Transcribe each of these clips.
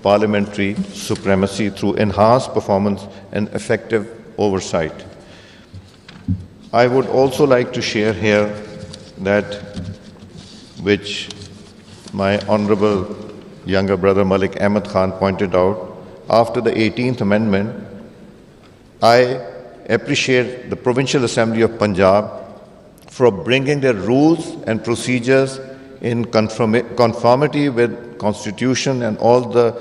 parliamentary supremacy through enhanced performance and effective oversight. I would also like to share here that which my honorable younger brother Malik Ahmed Khan pointed out, after the 18th Amendment, I appreciate the Provincial Assembly of Punjab for bringing their rules and procedures in conformity with Constitution and all the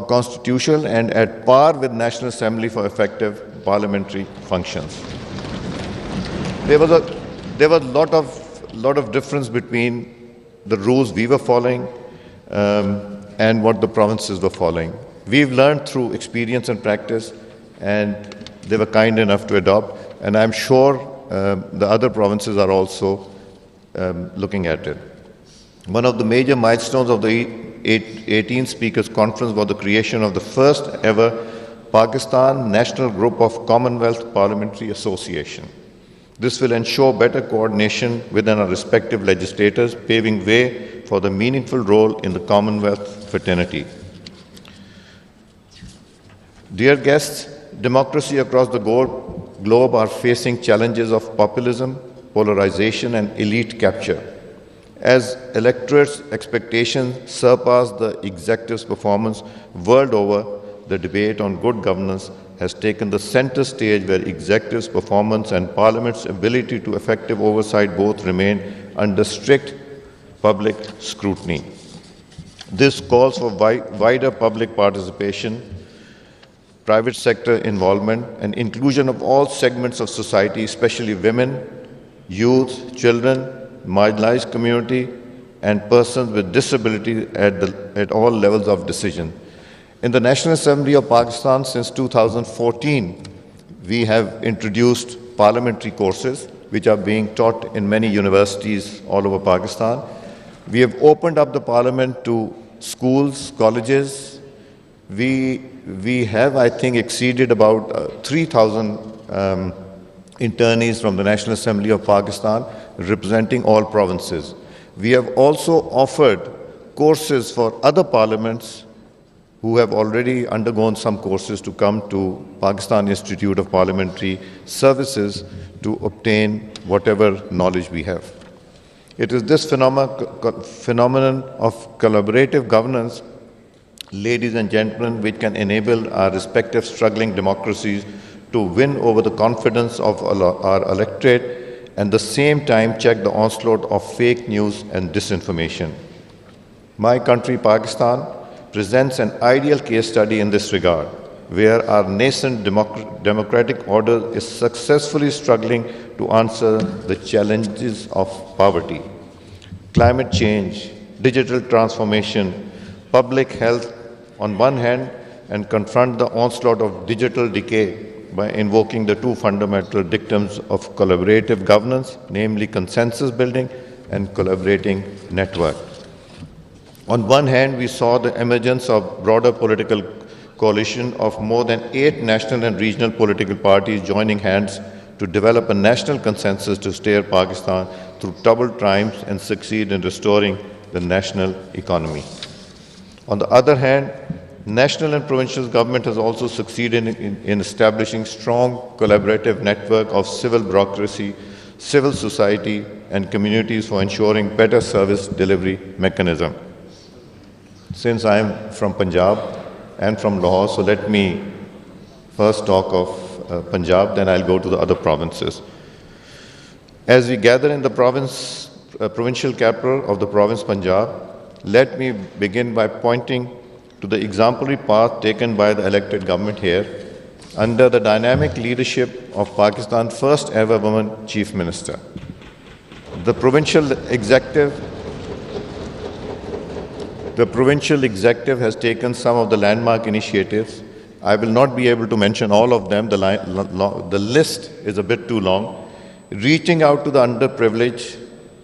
constitutional and at par with National Assembly for effective parliamentary functions. There was a lot of difference between the rules we were following and what the provinces were following. We've learned through experience and practice, and they were kind enough to adopt, and I'm sure the other provinces are also looking at it. One of the major milestones of the 18th Speakers Conference was the creation of the first ever Pakistan National Group of Commonwealth Parliamentary Association. This will ensure better coordination within our respective legislators, paving way for the meaningful role in the Commonwealth fraternity. Dear guests, democracy across the globe are facing challenges of populism, polarization, and elite capture. As electorates' expectations surpass the executive's performance world over, the debate on good governance has taken the center stage, where executive's performance and Parliament's ability to effective oversight both remain under strict public scrutiny. This calls for wider public participation, private sector involvement, and inclusion of all segments of society, especially women, youth, children, marginalized community, and persons with disability at all levels of decision. In the National Assembly of Pakistan since 2014, we have introduced parliamentary courses which are being taught in many universities all over Pakistan. We have opened up the parliament to schools, colleges. We have, I think, exceeded about 3,000 internees from the National Assembly of Pakistan representing all provinces. We have also offered courses for other parliaments who have already undergone some courses to come to Pakistan Institute of Parliamentary Services to obtain whatever knowledge we have. It is this phenomenon of collaborative governance, ladies and gentlemen, which can enable our respective struggling democracies to win over the confidence of our electorate and at the same time check the onslaught of fake news and disinformation. My country, Pakistan, presents an ideal case study in this regard, where our nascent democratic order is successfully struggling to answer the challenges of poverty, climate change, digital transformation, public health on one hand, and confront the onslaught of digital decay by invoking the two fundamental dictums of collaborative governance, namely consensus building and collaborating network. On one hand, we saw the emergence of broader political coalition of more than 8 national and regional political parties joining hands to develop a national consensus to steer Pakistan through troubled times and succeed in restoring the national economy. On the other hand, national and provincial government has also succeeded in establishing strong collaborative network of civil bureaucracy, civil society, and communities for ensuring better service delivery mechanism. Since I am from Punjab and from Lahore, so let me first talk of Punjab, then I'll go to the other provinces. As we gather in the provincial capital of the province Punjab, let me begin by pointing to the exemplary path taken by the elected government here under the dynamic leadership of Pakistan's first ever woman Chief Minister. The provincial executive has taken some of the landmark initiatives. I will not be able to mention all of them. The list is a bit too long. Reaching out to the underprivileged,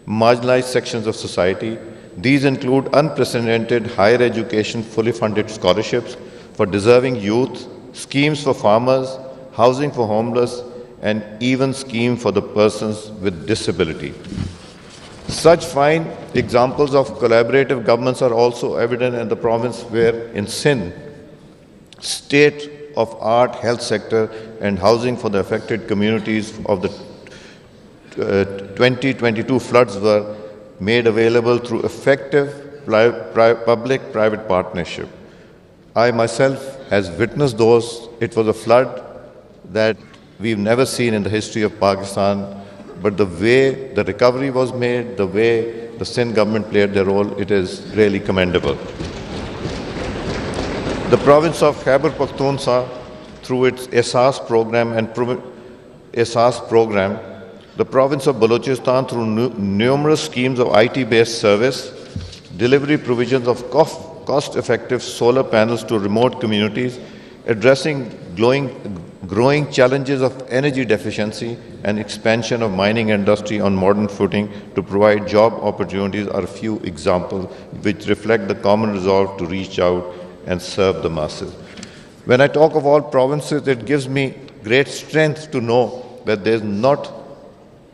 marginalized sections of society. These include unprecedented higher education fully funded scholarships for deserving youth, schemes for farmers, housing for homeless, and even scheme for the persons with disability. Such fine examples of collaborative governments are also evident in the province where in Sindh, state-of-art health sector and housing for the affected communities of the 2022 floods were made available through effective public-private partnership. I myself has witnessed those. It was a flood that we've never seen in the history of Pakistan, but the way the recovery was made, the way the Sindh government played their role, it is really commendable. The province of Khyber Pakhtunkhwa, through its Ayaz program the province of Balochistan, through numerous schemes of IT-based service, delivery provisions of cost-effective solar panels to remote communities, addressing growing challenges of energy deficiency and expansion of mining industry on modern footing to provide job opportunities are a few examples which reflect the common resolve to reach out and serve the masses. When I talk of all provinces, it gives me great strength to know that there's not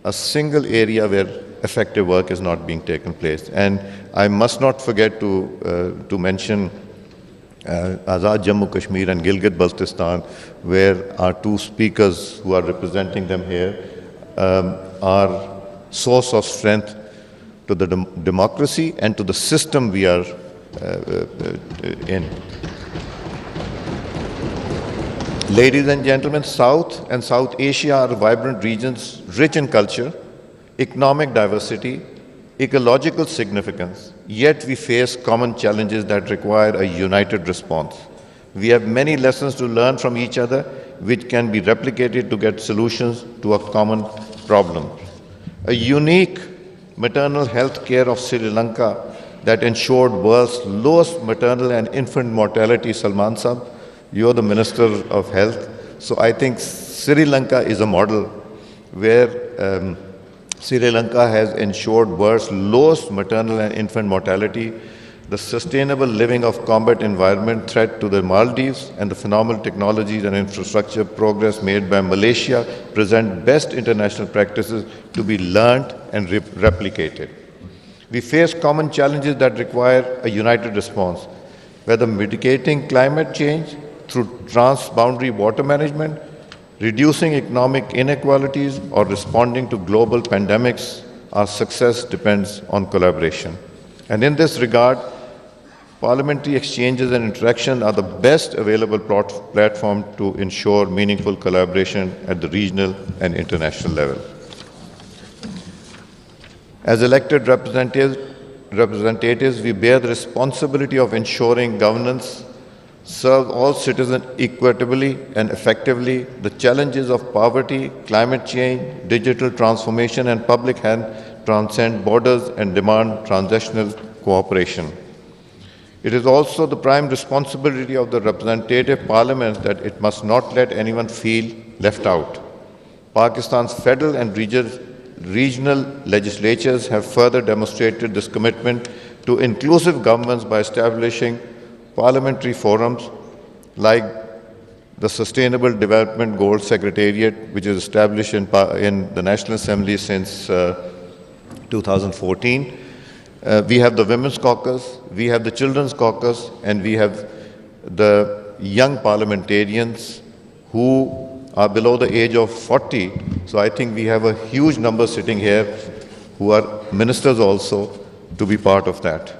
a single area where effective work is not being taken place. And I must not forget to mention Azad Jammu Kashmir and Gilgit Baltistan, where our two speakers who are representing them here are source of strength to the democracy and to the system we are in. Ladies and gentlemen, South and South Asia are vibrant regions rich in culture, economic diversity, ecological significance, yet we face common challenges that require a united response. We have many lessons to learn from each other, which can be replicated to get solutions to a common problem. A unique maternal health care of Sri Lanka that ensured world's lowest maternal and infant mortality. Salman Sahab, you are the Minister of Health. So I think Sri Lanka is a model where Sri Lanka has ensured world's lowest maternal and infant mortality, the sustainable living of combat environment threat to the Maldives, and the phenomenal technologies and infrastructure progress made by Malaysia present best international practices to be learned and replicated. We face common challenges that require a united response, whether mitigating climate change through transboundary water management, reducing economic inequalities, or responding to global pandemics. Our success depends on collaboration. And in this regard, parliamentary exchanges and interaction are the best available platform to ensure meaningful collaboration at the regional and international level. As elected representatives, we bear the responsibility of ensuring governance serve all citizens equitably and effectively. The challenges of poverty, climate change, digital transformation, and public health transcend borders and demand transnational cooperation. It is also the prime responsibility of the representative parliaments that it must not let anyone feel left out. Pakistan's federal and regional legislatures have further demonstrated this commitment to inclusive governments by establishing parliamentary forums like the Sustainable Development Goals Secretariat, which is established in the National Assembly since 2014. We have the Women's Caucus, we have the Children's Caucus, and we have the young parliamentarians who are below the age of 40. So I think we have a huge number sitting here who are ministers also to be part of that.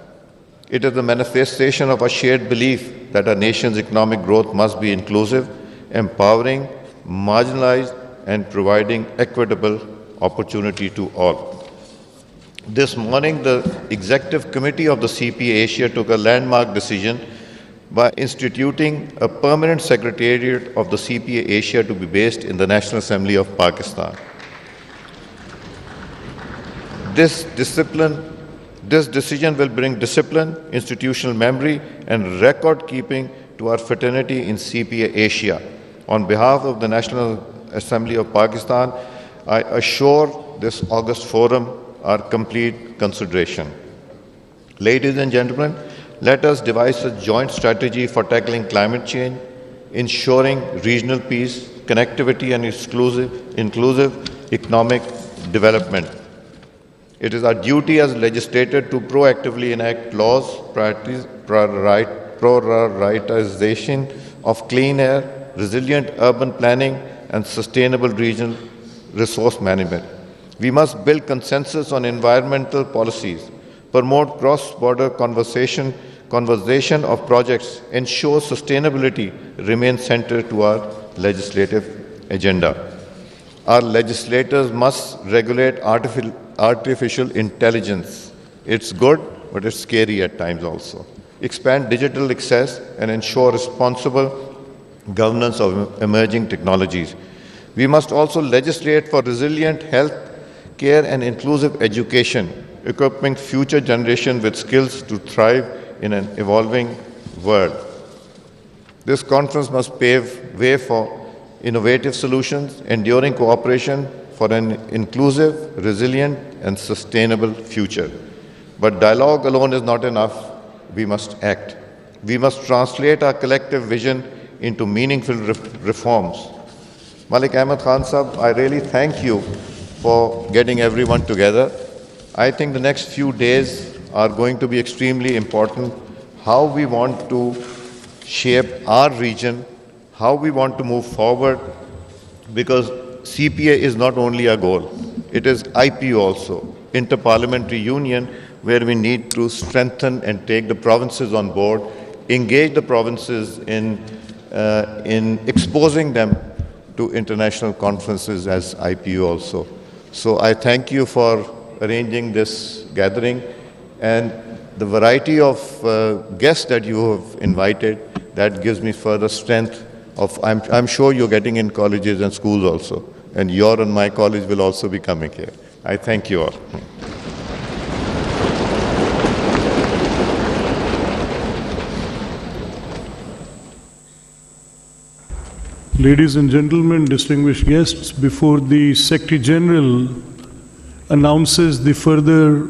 It is a manifestation of a shared belief that our nation's economic growth must be inclusive, empowering, marginalized, and providing equitable opportunity to all. This morning, the Executive Committee of the CPA Asia took a landmark decision by instituting a permanent secretariat of the CPA Asia to be based in the National Assembly of Pakistan. This decision will bring discipline, institutional memory, and record-keeping to our fraternity in CPA Asia. On behalf of the National Assembly of Pakistan, I assure this August forum our complete consideration. Ladies and gentlemen, let us devise a joint strategy for tackling climate change, ensuring regional peace, connectivity, and inclusive economic development. It is our duty as legislators to proactively enact laws, prioritization of clean air, resilient urban planning, and sustainable regional resource management. We must build consensus on environmental policies, promote cross-border conversation of projects, ensure sustainability remains central to our legislative agenda. Our legislators must regulate artificial intelligence. It's good, but it's scary at times also. Expand digital access and ensure responsible governance of emerging technologies. We must also legislate for resilient health care and inclusive education, equipping future generations with skills to thrive in an evolving world. This conference must pave way for innovative solutions, enduring cooperation for an inclusive, resilient, and sustainable future. But dialogue alone is not enough. We must act. We must translate our collective vision into meaningful reforms. Malik Ahmed Khan Sahab, I really thank you for getting everyone together. I think the next few days are going to be extremely important. How we want to shape our region, how we want to move forward, because CPA is not only a goal, it is IPU also, Interparliamentary Union, where we need to strengthen and take the provinces on board, engage the provinces in exposing them to international conferences as IPU also. So I thank you for arranging this gathering, and the variety of guests that you have invited, that gives me further strength of, I'm sure you're getting in colleges and schools also, and your and my college will also be coming here. I thank you all. Ladies and gentlemen, distinguished guests, before the Secretary General announces the further